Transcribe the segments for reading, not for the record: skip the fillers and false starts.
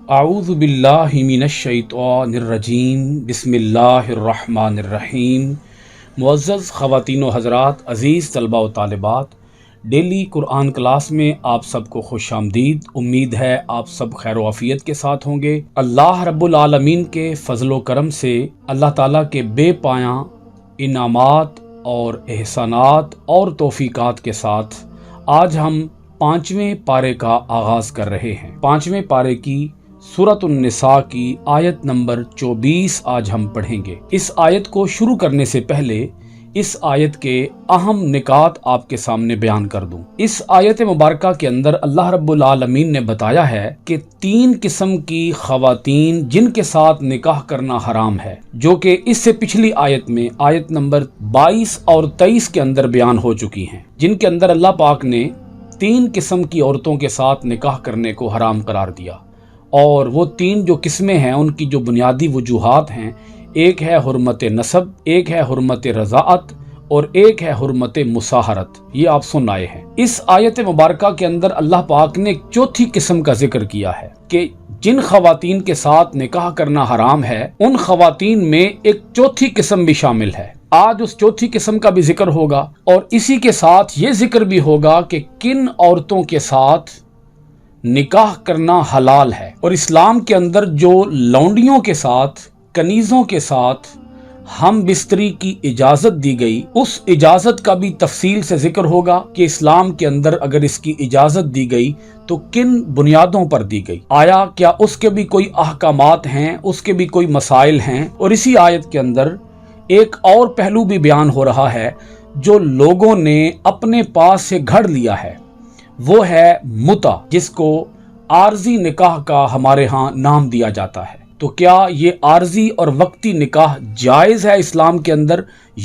اعوذ باللہ من الشیطان الرجیم بسم اللہ الرحمن الرحیم۔ معزز خواتین و حضرات، عزیز طلباء و طالبات، ڈیلی قرآن کلاس میں آپ سب کو خوش آمدید۔ امید ہے آپ سب خیر و عافیت کے ساتھ ہوں گے۔ اللہ رب العالمین کے فضل و کرم سے، اللہ تعالیٰ کے بے پایاں انعامات اور احسانات اور توفیقات کے ساتھ آج ہم 5ویں پارے کا آغاز کر رہے ہیں۔ 5ویں پارے کی سورۃ النساء کی آیت نمبر 24 آج ہم پڑھیں گے۔ اس آیت کو شروع کرنے سے پہلے اس آیت کے اہم نکات آپ کے سامنے بیان کر دوں۔ اس آیت مبارکہ کے اندر اللہ رب العالمین نے بتایا ہے کہ 3 قسم کی خواتین جن کے ساتھ نکاح کرنا حرام ہے، جو کہ اس سے پچھلی آیت میں آیت نمبر 22 اور 23 کے اندر بیان ہو چکی ہیں، جن کے اندر اللہ پاک نے 3 قسم کی عورتوں کے ساتھ نکاح کرنے کو حرام قرار دیا۔ اور وہ 3 جو قسمیں ہیں، ان کی جو بنیادی وجوہات ہیں، ایک ہے حرمت نسب، ایک ہے حرمت رضاعت اور ایک ہے حرمت مساہرت۔ یہ آپ سن آئے ہیں۔ اس آیت مبارکہ کے اندر اللہ پاک نے ایک چوتھی قسم کا ذکر کیا ہے کہ جن خواتین کے ساتھ نکاح کرنا حرام ہے، ان خواتین میں ایک چوتھی قسم بھی شامل ہے۔ آج اس چوتھی قسم کا بھی ذکر ہوگا، اور اسی کے ساتھ یہ ذکر بھی ہوگا کہ کن عورتوں کے ساتھ نکاح کرنا حلال ہے، اور اسلام کے اندر جو لونڈیوں کے ساتھ، کنیزوں کے ساتھ ہم بستری کی اجازت دی گئی، اس اجازت کا بھی تفصیل سے ذکر ہوگا کہ اسلام کے اندر اگر اس کی اجازت دی گئی تو کن بنیادوں پر دی گئی، آیا کیا اس کے بھی کوئی احکامات ہیں، اس کے بھی کوئی مسائل ہیں۔ اور اسی آیت کے اندر ایک اور پہلو بھی بیان ہو رہا ہے جو لوگوں نے اپنے پاس سے گھڑ لیا ہے، وہ ہے متع، جس کو عارضی نکاح کا ہمارے ہاں نام دیا جاتا ہے۔ تو کیا یہ عارضی اور وقتی نکاح جائز ہے اسلام کے اندر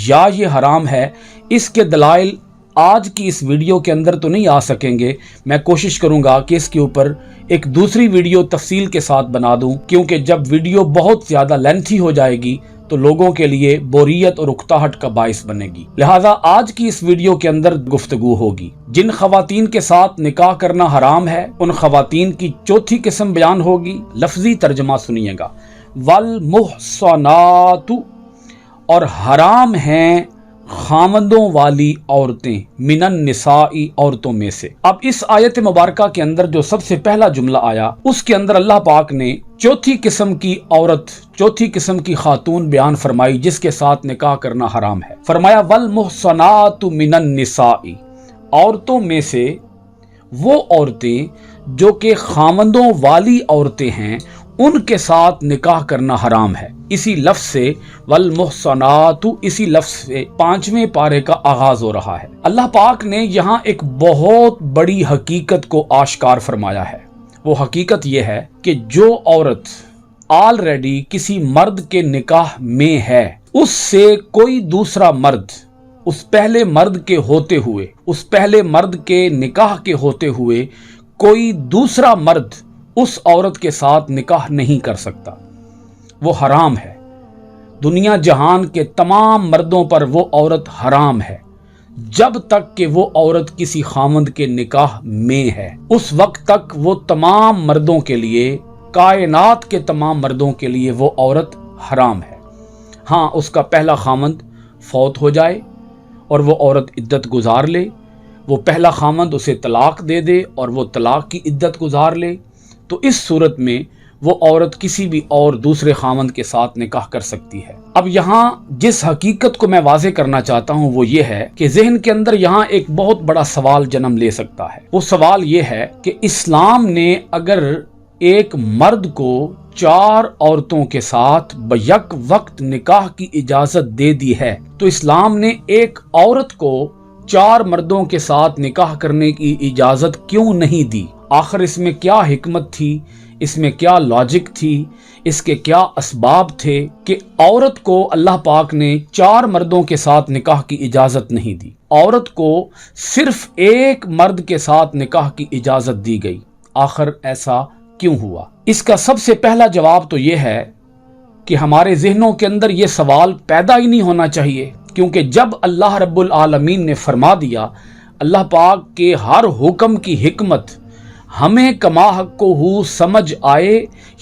یا یہ حرام ہے؟ اس کے دلائل آج کی اس ویڈیو کے اندر تو نہیں آ سکیں گے۔ میں کوشش کروں گا کہ اس کے اوپر ایک دوسری ویڈیو تفصیل کے ساتھ بنا دوں، کیونکہ جب ویڈیو بہت زیادہ لینتھی ہو جائے گی تو لوگوں کے لیے بوریت اور اکتاہٹ کا باعث بنے گی۔ لہٰذا آج کی اس ویڈیو کے اندر گفتگو ہوگی جن خواتین کے ساتھ نکاح کرنا حرام ہے، ان خواتین کی چوتھی قسم بیان ہوگی۔ لفظی ترجمہ سنیے گا، والمحصنات، اور حرام ہیں خامندوں والی عورتیں، من النساء، عورتوں میں سے۔ اب اس آیت مبارکہ کے اندر جو سب سے پہلا جملہ آیا، اس کے اندر اللہ پاک نے چوتھی قسم کی عورت، چوتھی قسم کی خاتون بیان فرمائی جس کے ساتھ نکاح کرنا حرام ہے۔ فرمایا والمحصنات من النساء، عورتوں میں سے وہ عورتیں جو کہ خامندوں والی عورتیں ہیں، ان کے ساتھ نکاح کرنا حرام ہے۔ اسی لفظ سے والمحصنات، اسی لفظ سے 5ویں پارے کا آغاز ہو رہا ہے۔ اللہ پاک نے یہاں ایک بہت بڑی حقیقت کو آشکار فرمایا ہے۔ وہ حقیقت یہ ہے کہ جو عورت آلریڈی کسی مرد کے نکاح میں ہے، اس سے کوئی دوسرا مرد، اس پہلے مرد کے ہوتے ہوئے، اس پہلے مرد کے نکاح کے ہوتے ہوئے کوئی دوسرا مرد اس عورت کے ساتھ نکاح نہیں کر سکتا۔ وہ حرام ہے۔ دنیا جہان کے تمام مردوں پر وہ عورت حرام ہے جب تک کہ وہ عورت کسی خامند کے نکاح میں ہے۔ اس وقت تک وہ تمام مردوں کے لیے، کائنات کے تمام مردوں کے لیے وہ عورت حرام ہے۔ ہاں، اس کا پہلا خامند فوت ہو جائے اور وہ عورت عدت گزار لے، وہ پہلا خامند اسے طلاق دے دے اور وہ طلاق کی عدت گزار لے، تو اس صورت میں وہ عورت کسی بھی اور دوسرے خامند کے ساتھ نکاح کر سکتی ہے۔ اب یہاں جس حقیقت کو میں واضح کرنا چاہتا ہوں وہ یہ ہے کہ ذہن کے اندر یہاں ایک بہت بڑا سوال جنم لے سکتا ہے۔ وہ سوال یہ ہے کہ اسلام نے اگر ایک مرد کو 4 عورتوں کے ساتھ بیک وقت نکاح کی اجازت دے دی ہے، تو اسلام نے ایک عورت کو 4 مردوں کے ساتھ نکاح کرنے کی اجازت کیوں نہیں دی؟ آخر اس میں کیا حکمت تھی؟ اس میں کیا لاجک تھی؟ اس کے کیا اسباب تھے کہ عورت کو اللہ پاک نے 4 مردوں کے ساتھ نکاح کی اجازت نہیں دی؟ عورت کو صرف ایک مرد کے ساتھ نکاح کی اجازت دی گئی۔ آخر ایسا کیوں ہوا؟ اس کا سب سے پہلا جواب تو یہ ہے کہ ہمارے ذہنوں کے اندر یہ سوال پیدا ہی نہیں ہونا چاہیے، کیونکہ جب اللہ رب العالمین نے فرما دیا، اللہ پاک کے ہر حکم کی حکمت ہمیں کما حق کو سمجھ آئے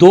2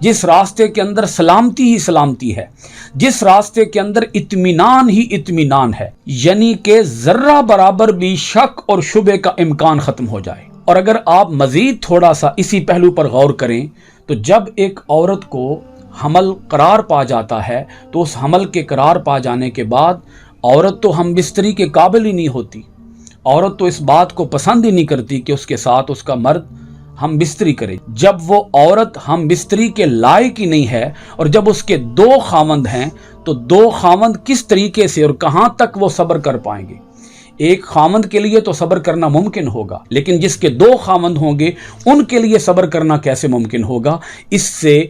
جس راستے کے اندر سلامتی ہی سلامتی ہے، جس راستے کے اندر اطمینان ہی اطمینان ہے، یعنی کہ ذرہ برابر بھی شک اور شبے کا امکان ختم ہو جائے۔ اور اگر آپ مزید تھوڑا سا اسی پہلو پر غور کریں تو جب ایک عورت کو حمل قرار پا جاتا ہے تو اس حمل کے قرار پا جانے کے بعد عورت تو ہم بستری کے قابل ہی نہیں ہوتی، عورت تو اس بات کو پسند ہی نہیں کرتی کہ اس کے ساتھ اس کا مرد ہم بستری کرے۔ جب وہ عورت ہم بستری کے لائق ہی نہیں ہے اور جب اس کے دو خاوند ہیں تو دو خاوند کس طریقے سے اور کہاں تک وہ صبر کر پائیں گے؟ ایک خاوند کے لیے تو صبر کرنا ممکن ہوگا، لیکن جس کے دو خاوند ہوں گے ان کے لیے صبر کرنا کیسے ممکن ہوگا؟ اس سے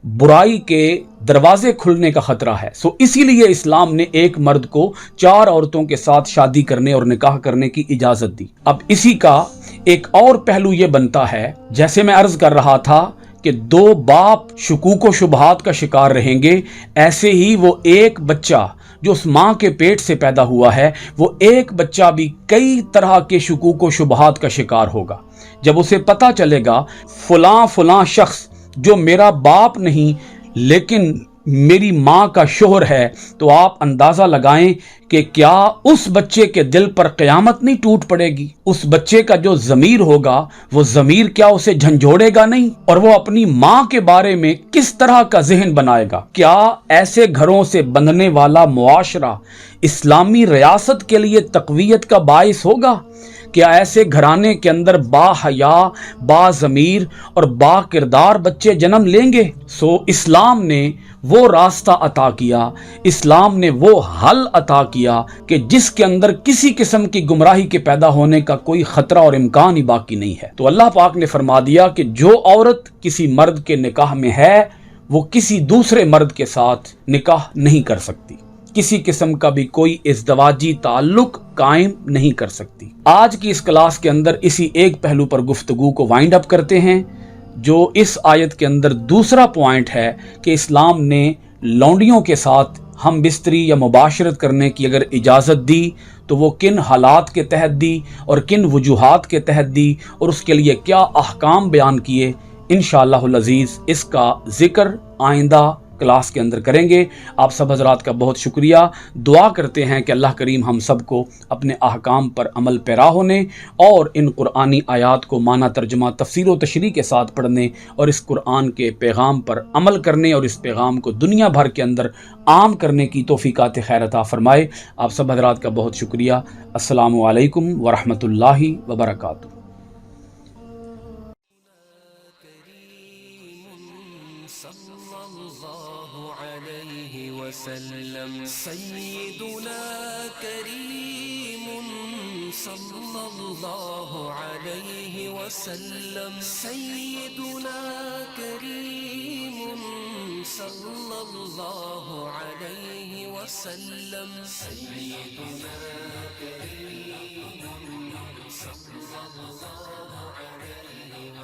برائی کے دروازے کھلنے کا خطرہ ہے۔ اسی لیے اسلام نے ایک مرد کو 4 عورتوں کے ساتھ شادی کرنے اور نکاح کرنے کی اجازت دی۔ اب اسی کا ایک اور پہلو یہ بنتا ہے، جیسے میں عرض کر رہا تھا کہ 2 باپ شکوک و شبہات کا شکار رہیں گے، ایسے ہی وہ ایک بچہ جو اس ماں کے پیٹ سے پیدا ہوا ہے، وہ ایک بچہ بھی کئی طرح کے شکوک و شبہات کا شکار ہوگا۔ جب اسے پتہ چلے گا فلاں فلاں شخص جو میرا باپ نہیں لیکن میری ماں کا شوہر ہے، تو آپ اندازہ لگائیں کہ کیا اس بچے کے دل پر قیامت نہیں ٹوٹ پڑے گی؟ اس بچے کا جو ضمیر ہوگا وہ ضمیر کیا اسے جھنجھوڑے گا نہیں؟ اور وہ اپنی ماں کے بارے میں کس طرح کا ذہن بنائے گا؟ کیا ایسے گھروں سے بندھنے والا معاشرہ اسلامی ریاست کے لیے تقویت کا باعث ہوگا؟ کیا ایسے گھرانے کے اندر با حیا، با ضمیر اور با کردار بچے جنم لیں گے؟ اسلام نے وہ راستہ عطا کیا، اسلام نے وہ حل عطا کیا کہ جس کے اندر کسی قسم کی گمراہی کے پیدا ہونے کا کوئی خطرہ اور امکان ہی باقی نہیں ہے۔ تو اللہ پاک نے فرما دیا کہ جو عورت کسی مرد کے نکاح میں ہے وہ کسی دوسرے مرد کے ساتھ نکاح نہیں کر سکتی، کسی قسم کا بھی کوئی ازدواجی تعلق قائم نہیں کر سکتی۔ آج کی اس کلاس کے اندر اسی ایک پہلو پر گفتگو کو وائنڈ اپ کرتے ہیں، جو اس آیت کے اندر دوسرا پوائنٹ ہے کہ اسلام نے لونڈیوں کے ساتھ ہم بستری یا مباشرت کرنے کی اگر اجازت دی تو وہ کن حالات کے تحت دی اور کن وجوہات کے تحت دی اور اس کے لیے کیا احکام بیان کیے۔ انشاءاللہ العزیز اس کا ذکر آئندہ کلاس کے اندر کریں گے۔ آپ سب حضرات کا بہت شکریہ۔ دعا کرتے ہیں کہ اللہ کریم ہم سب کو اپنے احکام پر عمل پیرا ہونے اور ان قرآنی آیات کو معنی ترجمہ تفسیر و تشریح کے ساتھ پڑھنے اور اس قرآن کے پیغام پر عمل کرنے اور اس پیغام کو دنیا بھر کے اندر عام کرنے کی توفیقات خیر عطا فرمائے۔ آپ سب حضرات کا بہت شکریہ۔ السلام علیکم ورحمۃ اللہ وبرکاتہ۔ سيدنا كريم صلى الله عليه وسلم، سيدنا كريم صلى الله عليه وسلم، سيدنا كريم صلى الله